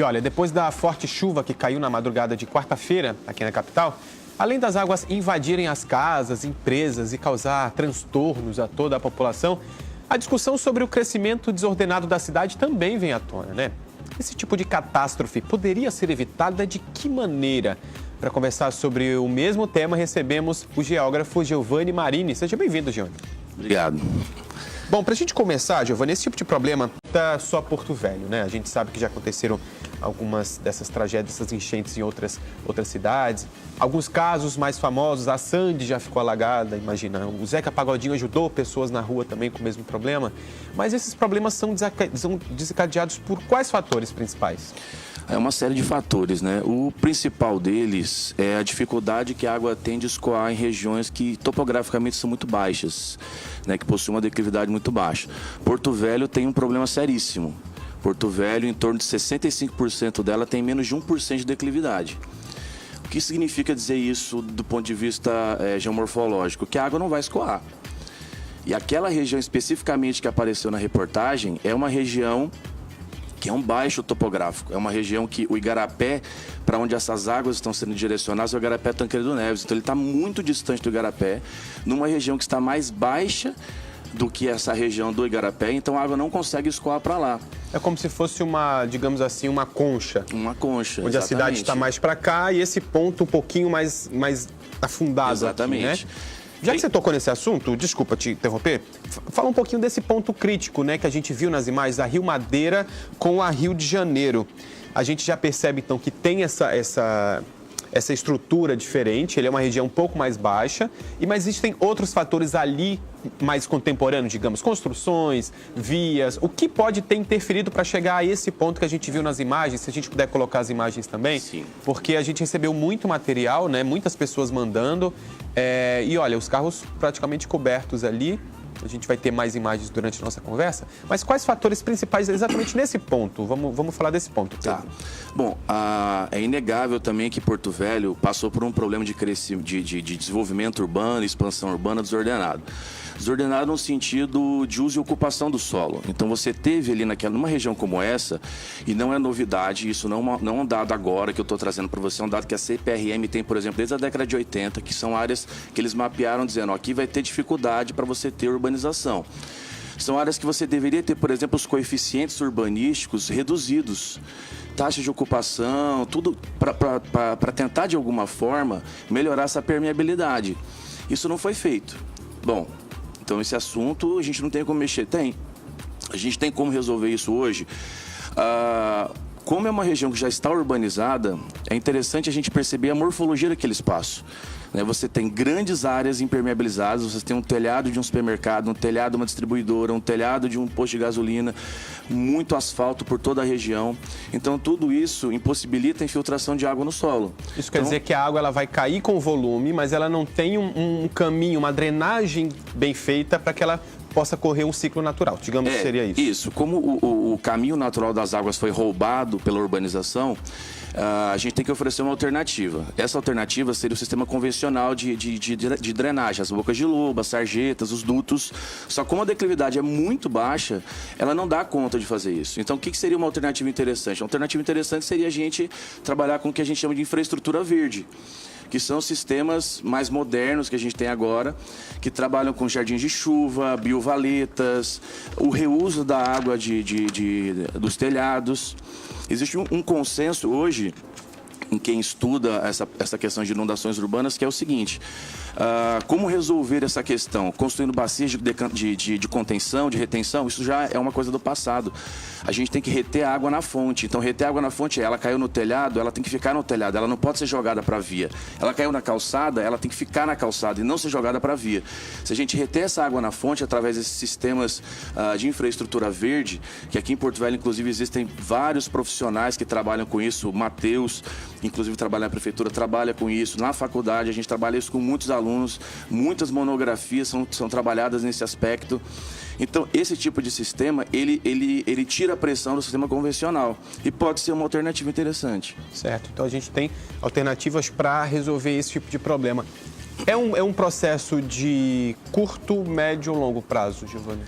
E olha, depois da forte chuva que caiu na madrugada de quarta-feira aqui na capital, além das águas invadirem as casas, empresas e causar transtornos a toda a população, a discussão sobre o crescimento desordenado da cidade também vem à tona, né? Esse tipo de catástrofe poderia ser evitada de que maneira? Para conversar sobre o mesmo tema, recebemos o geógrafo Giovanni Marini. Seja bem-vindo, Giovanni. Obrigado. Bom, para a gente começar, Giovanni, esse tipo de problema está só Porto Velho, né? A gente sabe que já aconteceram algumas dessas tragédias, essas enchentes em outras cidades. Alguns casos mais famosos, a Sandy já ficou alagada, imagina. O Zeca Pagodinho ajudou pessoas na rua também com o mesmo problema. Mas esses problemas são desencadeados por quais fatores principais? É uma série de fatores, né? O principal deles é a dificuldade que a água tende a escoar em regiões que topograficamente são muito baixas, né? Que possuem uma declividade muito baixa. Porto Velho tem um problema seríssimo. Porto Velho, em torno de 65% dela tem menos de 1% de declividade. O que significa dizer isso do ponto de vista geomorfológico? Que a água não vai escoar. E aquela região especificamente que apareceu na reportagem é uma região que é um baixo topográfico. É uma região que o Igarapé, para onde essas águas estão sendo direcionadas, é o Igarapé Tancredo Neves. Então ele está muito distante do Igarapé, numa região que está mais baixa do que essa região do Igarapé, então a água não consegue escoar para lá. É como se fosse uma, digamos assim, uma concha. Uma concha, onde exatamente. A cidade está mais para cá e esse ponto um pouquinho mais afundado. Exatamente. Aqui, né? Já que você tocou nesse assunto, desculpa te interromper, fala um pouquinho desse ponto crítico, né, que a gente viu nas imagens, a Rio Madeira com a Rio de Janeiro. A gente já percebe, então, que tem essa estrutura diferente, ele é uma região um pouco mais baixa, mas existem outros fatores ali mais contemporâneos, digamos, construções, vias, o que pode ter interferido para chegar a esse ponto que a gente viu nas imagens, se a gente puder colocar as imagens também. Sim. Porque a gente recebeu muito material, né, muitas pessoas mandando, e olha, os carros praticamente cobertos ali. A gente vai ter mais imagens durante a nossa conversa. Mas quais fatores principais exatamente nesse ponto? Vamos falar desse ponto. Tá. Bom, é inegável também que Porto Velho passou por um problema de desenvolvimento urbano, expansão urbana desordenado. Desordenado no sentido de uso e ocupação do solo. Então você teve ali numa região como essa, e não é novidade, isso não é um dado agora que eu estou trazendo para você, é um dado que a CPRM tem, por exemplo, desde a década de 80, que são áreas que eles mapearam dizendo, ó, aqui vai ter dificuldade para você ter urbanização. São áreas que você deveria ter, por exemplo, os coeficientes urbanísticos reduzidos, taxa de ocupação, tudo para tentar de alguma forma melhorar essa permeabilidade. Isso não foi feito. Bom, então esse assunto a gente não tem como mexer. Tem. A gente tem como resolver isso hoje. Como é uma região que já está urbanizada, é interessante a gente perceber a morfologia daquele espaço. Você tem grandes áreas impermeabilizadas, você tem um telhado de um supermercado, um telhado de uma distribuidora, um telhado de um posto de gasolina, muito asfalto por toda a região. Então, tudo isso impossibilita a infiltração de água no solo. Isso quer dizer que a água ela vai cair com volume, mas ela não tem um caminho, uma drenagem bem feita para que ela possa correr um ciclo natural, digamos que seria isso. Isso, como o caminho natural das águas foi roubado pela urbanização, a gente tem que oferecer uma alternativa. Essa alternativa seria o sistema convencional de drenagem, as bocas de lobo, as sarjetas, os dutos. Só que como a declividade é muito baixa, ela não dá conta de fazer isso. Então, o que seria uma alternativa interessante? Uma alternativa interessante seria a gente trabalhar com o que a gente chama de infraestrutura verde, que são sistemas mais modernos que a gente tem agora, que trabalham com jardins de chuva, biovaletas, o reuso da água dos telhados. Existe um consenso hoje em quem estuda essa questão de inundações urbanas, que é o seguinte: como resolver essa questão? Construindo bacias de contenção, de retenção, isso já é uma coisa do passado. A gente tem que reter a água na fonte. Então, reter a água na fonte, ela caiu no telhado, ela tem que ficar no telhado, ela não pode ser jogada para a via. Ela caiu na calçada, ela tem que ficar na calçada e não ser jogada para a via. Se a gente reter essa água na fonte através desses sistemas de infraestrutura verde, que aqui em Porto Velho, inclusive, existem vários profissionais que trabalham com isso, o Matheus, inclusive trabalha na prefeitura, trabalha com isso. Na faculdade, a gente trabalha isso com muitos alunos, muitas monografias são trabalhadas nesse aspecto. Então, esse tipo de sistema, ele tira a pressão do sistema convencional e pode ser uma alternativa interessante. Certo. Então, a gente tem alternativas para resolver esse tipo de problema. É um processo de curto, médio ou longo prazo, Giovanni?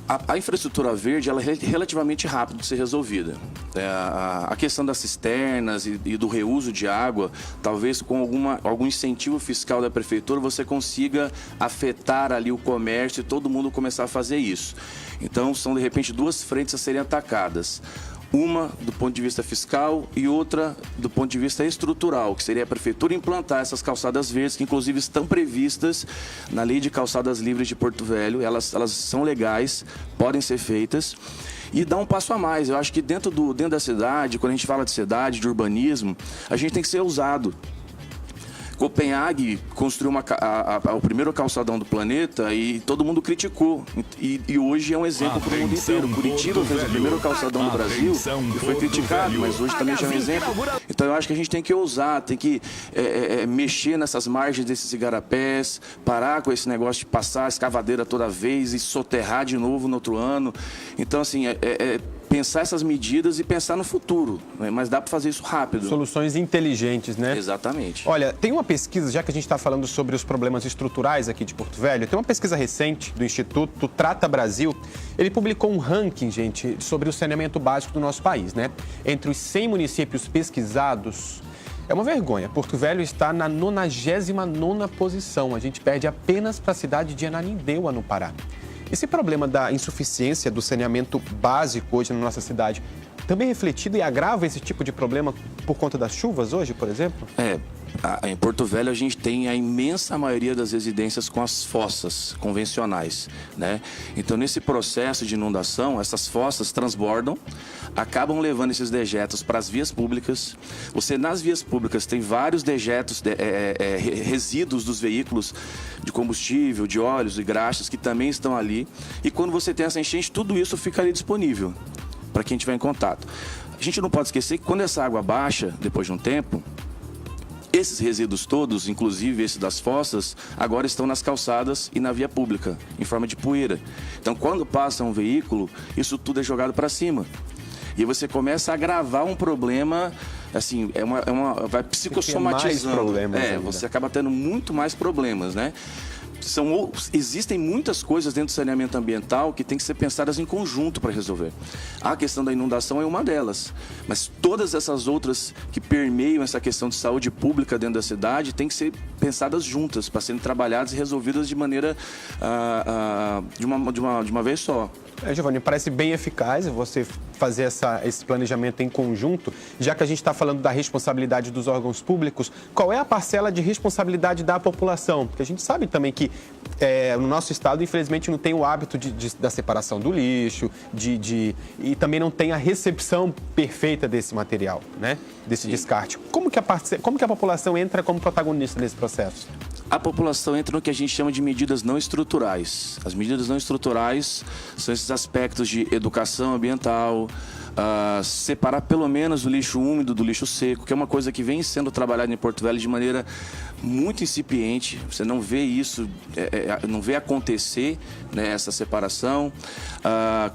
A infraestrutura verde ela é relativamente rápida de ser resolvida. A questão das cisternas e do reuso de água, talvez com algum incentivo fiscal da prefeitura você consiga afetar ali o comércio e todo mundo começar a fazer isso. Então são de repente duas frentes a serem atacadas. Uma do ponto de vista fiscal e outra do ponto de vista estrutural, que seria a prefeitura implantar essas calçadas verdes, que inclusive estão previstas na Lei de Calçadas Livres de Porto Velho. Elas são legais, podem ser feitas. E dar um passo a mais. Eu acho que dentro da cidade, quando a gente fala de cidade, de urbanismo, a gente tem que ser ousado. Copenhague construiu o primeiro calçadão do planeta e todo mundo criticou. E hoje é um exemplo para o mundo inteiro. Curitiba fez o primeiro calçadão do Brasil e foi criticado, mas hoje também já é um exemplo. Então eu acho que a gente tem que ousar, tem que mexer nessas margens desses igarapés, parar com esse negócio de passar a escavadeira toda vez e soterrar de novo no outro ano. Então, assim, pensar essas medidas e pensar no futuro, né? Mas dá para fazer isso rápido. Soluções inteligentes, né? Exatamente. Olha, tem uma pesquisa, já que a gente está falando sobre os problemas estruturais aqui de Porto Velho, tem uma pesquisa recente do Instituto Trata Brasil. Ele publicou um ranking, gente, sobre o saneamento básico do nosso país, né? Entre os 100 municípios pesquisados, é uma vergonha. Porto Velho está na 99ª posição. A gente perde apenas para a cidade de Ananindeua, no Pará. Esse problema da insuficiência do saneamento básico hoje na nossa cidade também é refletido e agrava esse tipo de problema por conta das chuvas hoje, por exemplo? Em Porto Velho a gente tem a imensa maioria das residências com as fossas convencionais, né? Então nesse processo de inundação, essas fossas transbordam, acabam levando esses dejetos para as vias públicas. Você nas vias públicas tem vários dejetos, resíduos dos veículos de combustível, de óleos e graxas que também estão ali. E quando você tem essa enchente, tudo isso fica ali disponível para quem tiver em contato. A gente não pode esquecer que quando essa água baixa, depois de um tempo, esses resíduos todos, inclusive esse das fossas, agora estão nas calçadas e na via pública, em forma de poeira. Então, quando passa um veículo, isso tudo é jogado para cima. E você começa a agravar um problema, assim, vai psicossomatizando. Você acaba tendo muito mais problemas, né? Existem muitas coisas dentro do saneamento ambiental que tem que ser pensadas em conjunto para resolver. A questão da inundação é uma delas, mas todas essas outras que permeiam essa questão de saúde pública dentro da cidade têm que ser pensadas juntas, para serem trabalhadas e resolvidas de maneira de uma vez só. Giovanni, parece bem eficaz você fazer esse planejamento em conjunto, já que a gente está falando da responsabilidade dos órgãos públicos. Qual é a parcela de responsabilidade da população? Porque a gente sabe também que no nosso estado, infelizmente, não tem o hábito da separação do lixo, e também não tem a recepção perfeita desse material, né? Desse descarte. Como que a população entra como protagonista nesse processo? A população entra no que a gente chama de medidas não estruturais. As medidas não estruturais são esses aspectos de educação ambiental, separar pelo menos o lixo úmido do lixo seco, que é uma coisa que vem sendo trabalhada em Porto Velho de maneira muito incipiente. Você não vê isso, não vê acontecer, né, essa separação.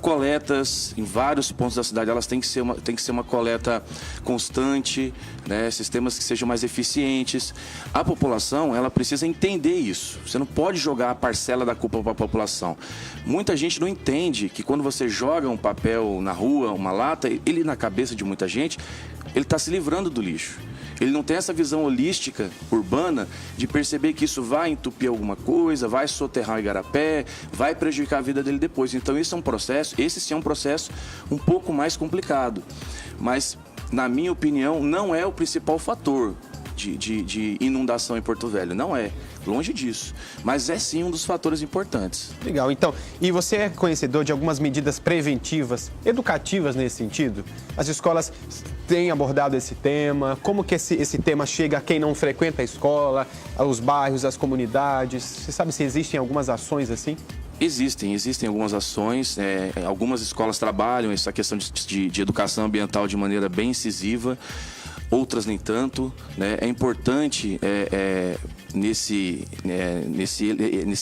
Coletas em vários pontos da cidade, elas têm que ser uma coleta constante, né, sistemas que sejam mais eficientes. A população, ela precisa entender isso. Você não pode jogar a parcela da culpa para a população. Muita gente não entende que quando você joga um papel na rua, uma lata, ele na cabeça de muita gente, ele está se livrando do lixo. Ele não tem essa visão holística, urbana, de perceber que isso vai entupir alguma coisa, vai soterrar o igarapé, vai prejudicar a vida dele depois. Então esse sim é um processo um pouco mais complicado. Mas, na minha opinião, não é o principal fator de inundação em Porto Velho. Não é, longe disso. Mas é sim um dos fatores importantes. Legal, então, e você é conhecedor de algumas medidas preventivas, educativas nesse sentido? As escolas têm abordado esse tema? Como que esse tema chega a quem não frequenta a escola, aos bairros, às comunidades? Você sabe se existem algumas ações assim? Existem algumas ações, algumas escolas trabalham essa questão de educação ambiental de maneira bem incisiva, outras nem tanto, né? É importante nesse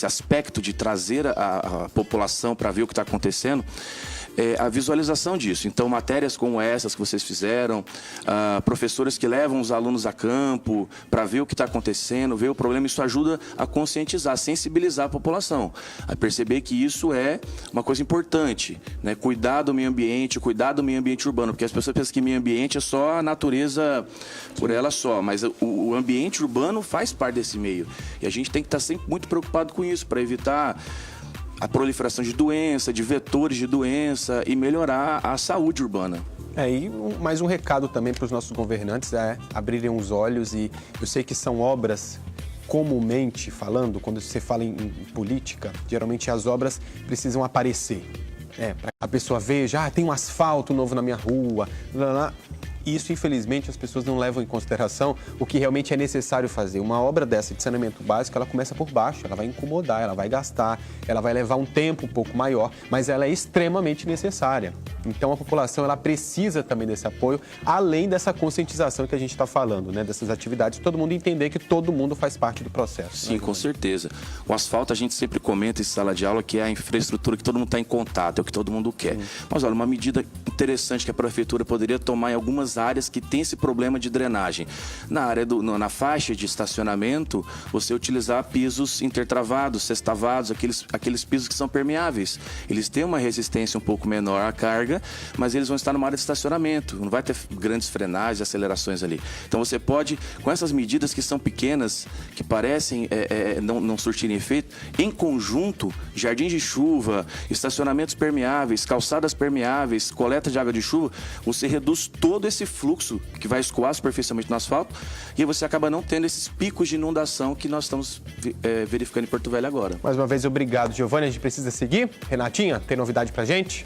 aspecto de trazer a população para ver o que está acontecendo, a visualização disso. Então, matérias como essas que vocês fizeram, professores que levam os alunos a campo para ver o que está acontecendo, ver o problema, isso ajuda a conscientizar, a sensibilizar a população, a perceber que isso é uma coisa importante, né? Cuidar do meio ambiente urbano, porque as pessoas pensam que meio ambiente é só a natureza por ela só, mas o ambiente urbano faz parte desse meio. E a gente tem que estar sempre muito preocupado com isso, para evitar a proliferação de doença, de vetores de doença e melhorar a saúde urbana. E mais um recado também para os nossos governantes é abrirem os olhos, e eu sei que são obras, comumente falando, quando você fala em política, geralmente as obras precisam aparecer. Para a pessoa veja, tem um asfalto novo na minha rua, Isso, infelizmente, as pessoas não levam em consideração o que realmente é necessário fazer. Uma obra dessa de saneamento básico, ela começa por baixo, ela vai incomodar, ela vai gastar, ela vai levar um tempo um pouco maior, mas ela é extremamente necessária. Então, a população, ela precisa também desse apoio, além dessa conscientização que a gente está falando, né? Dessas atividades, todo mundo entender que todo mundo faz parte do processo. Sim, com certeza. O asfalto, a gente sempre comenta em sala de aula que é a infraestrutura que todo mundo está em contato, é o que todo mundo quer. Mas, olha, uma medida interessante que a prefeitura poderia tomar em algumas áreas que tem esse problema de drenagem. Na faixa de estacionamento, você utilizar pisos intertravados, sextavados, aqueles pisos que são permeáveis. Eles têm uma resistência um pouco menor à carga, mas eles vão estar numa área de estacionamento. Não vai ter grandes frenagens e acelerações ali. Então você pode, com essas medidas que são pequenas, que parecem não surtirem efeito, em conjunto, jardins de chuva, estacionamentos permeáveis, calçadas permeáveis, coleta de água de chuva, você reduz todo esse fluxo que vai escoar superficialmente no asfalto, e aí você acaba não tendo esses picos de inundação que nós estamos verificando em Porto Velho agora. Mais uma vez, obrigado, Giovana. A gente precisa seguir. Renatinha, tem novidade pra gente?